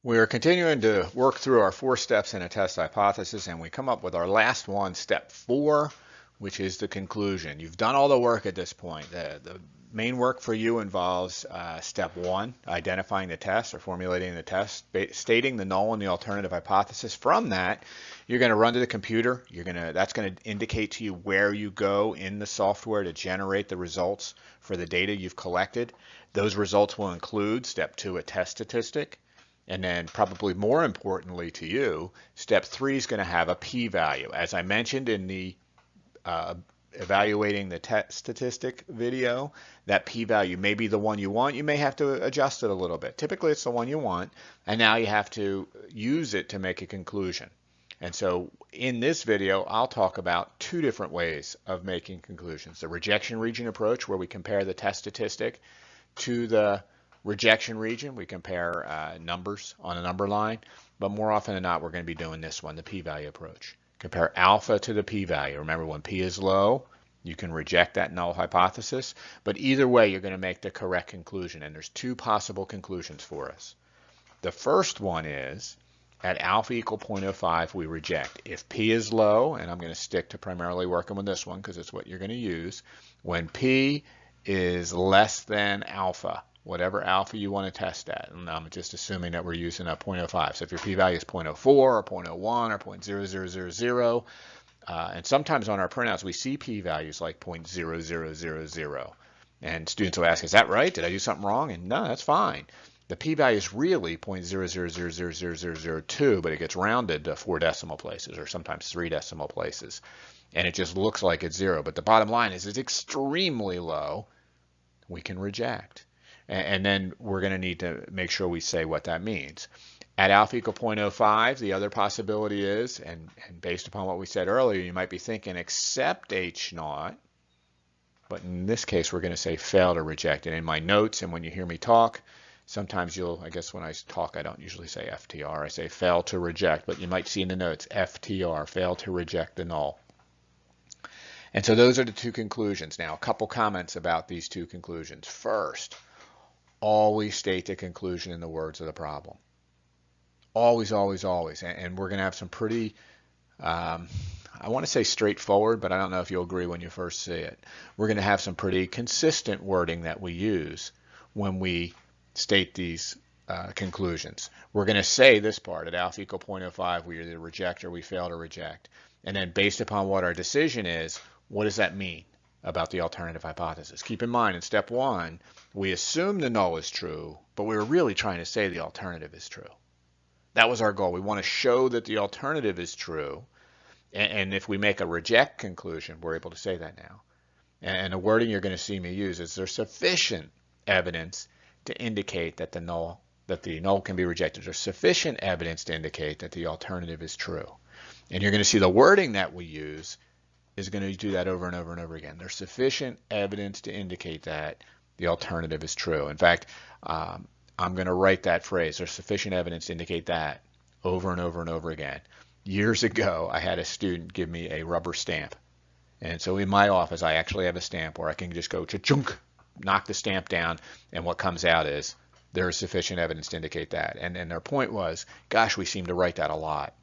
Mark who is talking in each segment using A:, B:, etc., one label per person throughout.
A: We're continuing to work through our 4 steps in a test hypothesis, and we come up with our last one, step 4, which is the conclusion. You've done all the work at this point. The main work for you involves step 1, identifying the test or formulating the test, stating the null and the alternative hypothesis. From that, you're going to run to the computer. That's going to indicate to you where you go in the software to generate the results for the data you've collected. Those results will include step 2, a test statistic. And then probably more importantly to you, step 3 is going to have a p-value. As I mentioned in the evaluating the test statistic video, that p-value may be the one you want. You may have to adjust it a little bit. Typically it's the one you want, and now you have to use it to make a conclusion. And so in this video, I'll talk about 2 different ways of making conclusions. The rejection region approach, where we compare the test statistic to the rejection region. We compare numbers on a number line, but more often than not, we're going to be doing this one, the p-value approach. Compare alpha to the p-value. Remember, when p is low, you can reject that null hypothesis, but either way, you're going to make the correct conclusion, and there's 2 possible conclusions for us. The first one is, at alpha equal 0.05, we reject. If p is low, and I'm going to stick to primarily working with this one because it's what you're going to use, when p is less than alpha, whatever alpha you want to test at. And I'm just assuming that we're using a 0.05. So if your p-value is 0.04 or 0.01 or 0.0000, and sometimes on our printouts we see p-values like 0.0000. And students will ask, is that right? Did I do something wrong? And no, that's fine. The p-value is really 0.00000002, but it gets rounded to 4 decimal places or sometimes 3 decimal places. And it just looks like it's 0. But the bottom line is it's extremely low. We can reject. And then we're going to need to make sure we say what that means. At alpha equal 0.05, the other possibility is, and based upon what we said earlier, you might be thinking accept H naught, but in this case we're going to say fail to reject. And in my notes and when you hear me talk, sometimes I guess when I talk I don't usually say FTR, I say fail to reject, but you might see in the notes FTR, fail to reject the null. And so those are the 2 conclusions. Now a couple comments about these 2 conclusions. First, always state the conclusion in the words of the problem. Always, always, always. And we're going to have some pretty, I want to say straightforward, but I don't know if you'll agree when you first see it. We're going to have some pretty consistent wording that we use when we state these conclusions. We're going to say this part, at alpha equal 0.05, we either reject or we fail to reject. And then based upon what our decision is, what does that mean about the alternative hypothesis? Keep in mind, in step 1, we assume the null is true, but we were really trying to say the alternative is true. That was our goal. We want to show that the alternative is true, and if we make a reject conclusion, we're able to say that now. And the wording you're going to see me use is there's sufficient evidence to indicate that the null can be rejected. There's sufficient evidence to indicate that the alternative is true. And you're going to see the wording that we use is going to do that over and over and over again. There's sufficient evidence to indicate that the alternative is true. In fact, I'm going to write that phrase, there's sufficient evidence to indicate that, over and over and over again. Years ago, I had a student give me a rubber stamp. And so in my office, I actually have a stamp where I can just go cha-chunk, knock the stamp down, and what comes out is there is sufficient evidence to indicate that. And their point was, gosh, we seem to write that a lot.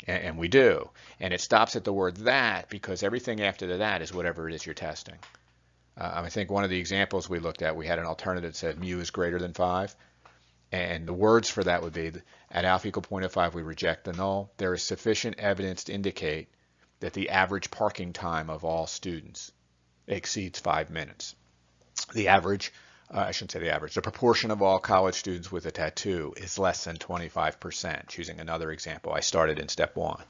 A: And we do. And it stops at the word that because everything after that is whatever it is you're testing. I think one of the examples we looked at, we had an alternative that said mu is greater than 5. And the words for that would be, at alpha equal 0.05, we reject the null. There is sufficient evidence to indicate that the average parking time of all students exceeds 5 minutes. The average, I shouldn't say the average, the proportion of all college students with a tattoo is less than 25%. Choosing another example, I started in step 1.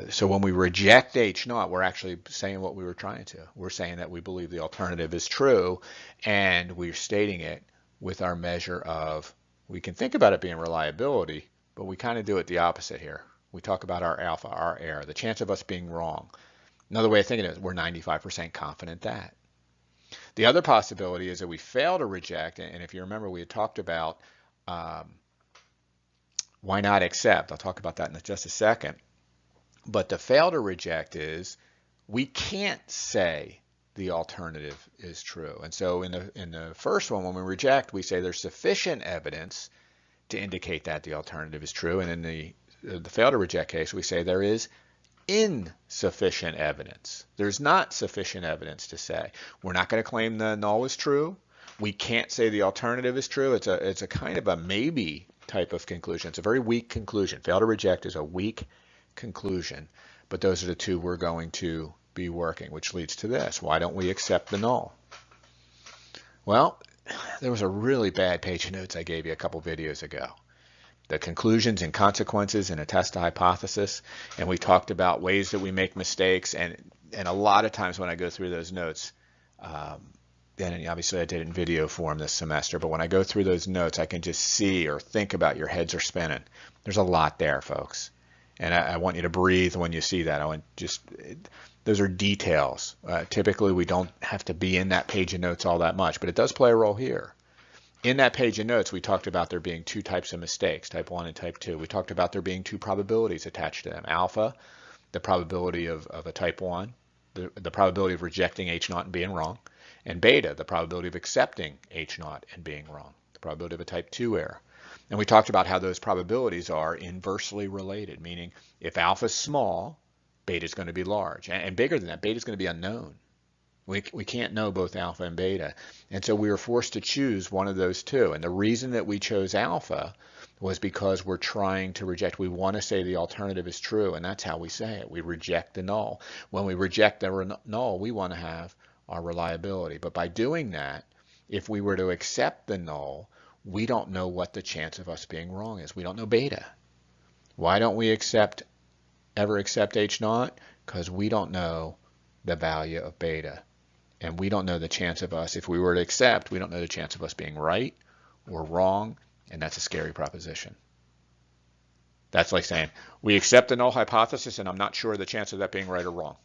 A: So when we reject H naught, we're actually saying what we were trying to. We're saying that we believe the alternative is true, and we're stating it with our measure of, we can think about it being reliability, but we kind of do it the opposite here. We talk about our alpha, our error, the chance of us being wrong. Another way of thinking is we're 95% confident that. The other possibility is that we fail to reject, and if you remember, we had talked about why not accept. I'll talk about that in just a second. But the fail to reject is we can't say the alternative is true. And so in the first one, when we reject, we say there's sufficient evidence to indicate that the alternative is true. And in the fail to reject case, we say there is insufficient evidence. There's not sufficient evidence to say. We're not going to claim the null is true. We can't say the alternative is true. It's a kind of a maybe type of conclusion. It's a very weak conclusion. Fail to reject is a weak conclusion. But those are the two we're going to be working, which leads to this. Why don't we accept the null? Well, there was a really bad page of notes I gave you a couple videos ago. The conclusions and consequences in a test hypothesis, and we talked about ways that we make mistakes, and a lot of times when I go through those notes, and obviously I did it in video form this semester, but when I go through those notes, I can just see or think about your heads are spinning. There's a lot there, folks, and I want you to breathe when you see that. Those are details. Typically, we don't have to be in that page of notes all that much, but it does play a role here. In that page of notes, we talked about there being two types of mistakes, type 1 and type 2. We talked about there being two probabilities attached to them. Alpha, the probability of a type 1, the probability of rejecting H0 and being wrong, and beta, the probability of accepting H0 and being wrong, the probability of a type 2 error. And we talked about how those probabilities are inversely related, meaning if alpha is small, beta is going to be large. And bigger than that, beta is going to be unknown. We can't know both alpha and beta. And so we were forced to choose one of those two. And the reason that we chose alpha was because we're trying to reject. We want to say the alternative is true, and that's how we say it. We reject the null. When we reject the null, we want to have our reliability. But by doing that, if we were to accept the null, we don't know what the chance of us being wrong is. We don't know beta. Why don't we ever accept H0? Because we don't know the value of beta. And we don't know the chance of us, if we were to accept, we don't know the chance of us being right or wrong, and that's a scary proposition. That's like saying, we accept the null hypothesis, and I'm not sure the chance of that being right or wrong.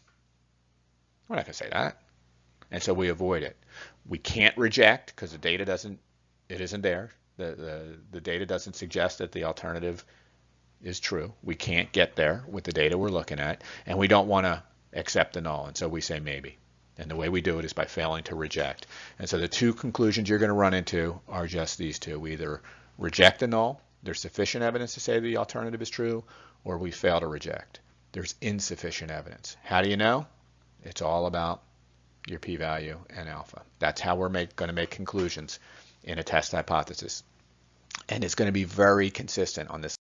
A: We're not going to say that. And so we avoid it. We can't reject, because the data isn't there. The data doesn't suggest that the alternative is true. We can't get there with the data we're looking at, and we don't want to accept the null, and so we say maybe. And the way we do it is by failing to reject. And so the two conclusions you're going to run into are just these two. We either reject the null, there's sufficient evidence to say the alternative is true, or we fail to reject. There's insufficient evidence. How do you know? It's all about your p-value and alpha. That's how we're going to make conclusions in a test hypothesis. And it's going to be very consistent. On this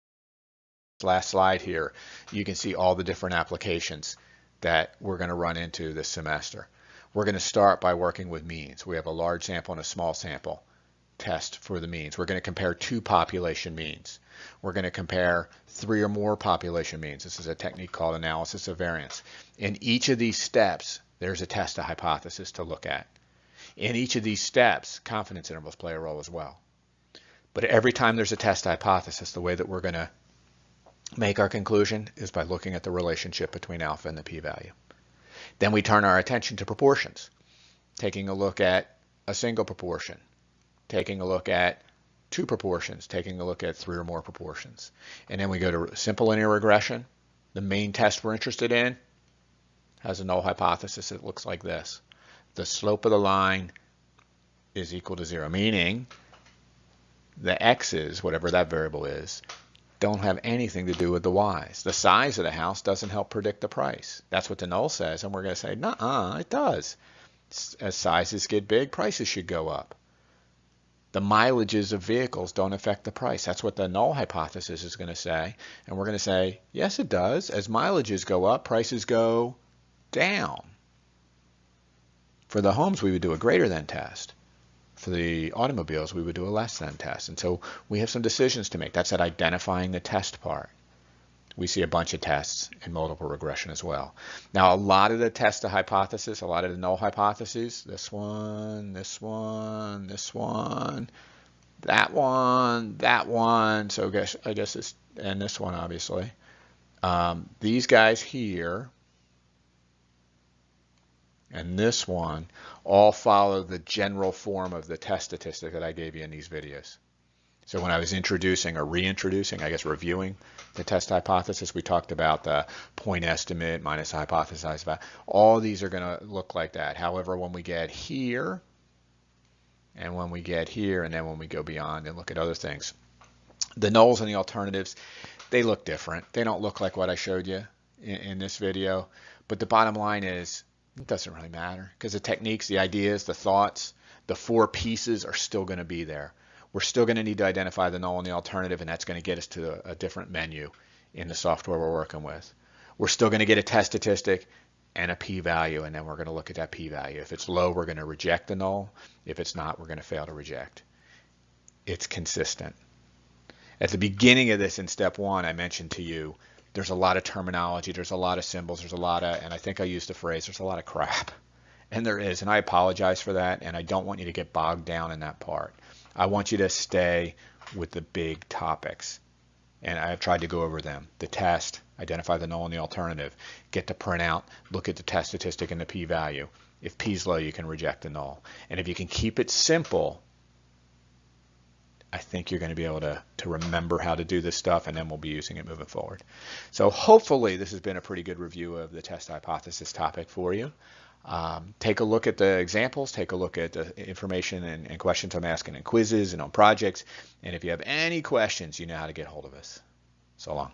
A: last slide here, you can see all the different applications that we're going to run into this semester. We're going to start by working with means. We have a large sample and a small sample test for the means. We're going to compare two population means. We're going to compare 3 or more population means. This is a technique called analysis of variance. In each of these steps, there's a test, a hypothesis to look at. In each of these steps, confidence intervals play a role as well. But every time there's a test hypothesis, the way that we're going to make our conclusion is by looking at the relationship between alpha and the p-value. Then we turn our attention to proportions, taking a look at a single proportion, taking a look at 2 proportions, taking a look at 3 or more proportions. And then we go to simple linear regression. The main test we're interested in has a null hypothesis. It looks like this. The slope of the line is equal to 0, meaning the x's, whatever that variable is, don't have anything to do with the y's. The size of the house doesn't help predict the price. That's what the null says, and we're going to say, nuh-uh, it does. As sizes get big, prices should go up. The mileages of vehicles don't affect the price. That's what the null hypothesis is going to say, and we're going to say, yes, it does. As mileages go up, prices go down. For the homes, we would do a greater than test. For the automobiles, we would do a less than test. And so we have some decisions to make. That's at identifying the test part. We see a bunch of tests in multiple regression as well. Now, a lot of the test of hypothesis, a lot of the null hypotheses, this one, this one, this one, that one, that one. So I guess this, and this one, obviously. These guys here and this one all follow the general form of the test statistic that I gave you in these videos. So when I was introducing or reintroducing, I guess reviewing the test hypothesis, we talked about the point estimate minus hypothesized value. All these are going to look like that. However, when we get here, and when we get here, and then when we go beyond and look at other things, The nulls and the alternatives, they look different. They don't look like what I showed you in this video. But the bottom line is, it doesn't really matter because the techniques, the ideas, the thoughts, the four pieces are still going to be there. We're still going to need to identify the null and the alternative, and that's going to get us to a different menu in the software we're working with. We're still going to get a test statistic and a p-value, and then we're going to look at that p-value. If it's low, we're going to reject the null. If it's not, we're going to fail to reject. It's consistent. At the beginning of this in step 1, I mentioned to you, there's a lot of terminology, there's a lot of symbols, there's a lot of, and I think I used the phrase, there's a lot of crap. And there is, and I apologize for that, and I don't want you to get bogged down in that part. I want you to stay with the big topics. And I've tried to go over them. The test, identify the null and the alternative, get the printout, look at the test statistic and the p-value. If p is low, you can reject the null. And if you can keep it simple, I think you're going to be able to remember how to do this stuff, and then we'll be using it moving forward. So hopefully this has been a pretty good review of the test hypothesis topic for you. Take a look at the examples, take a look at the information and questions I'm asking in quizzes and on projects. And if you have any questions, you know how to get hold of us. So long.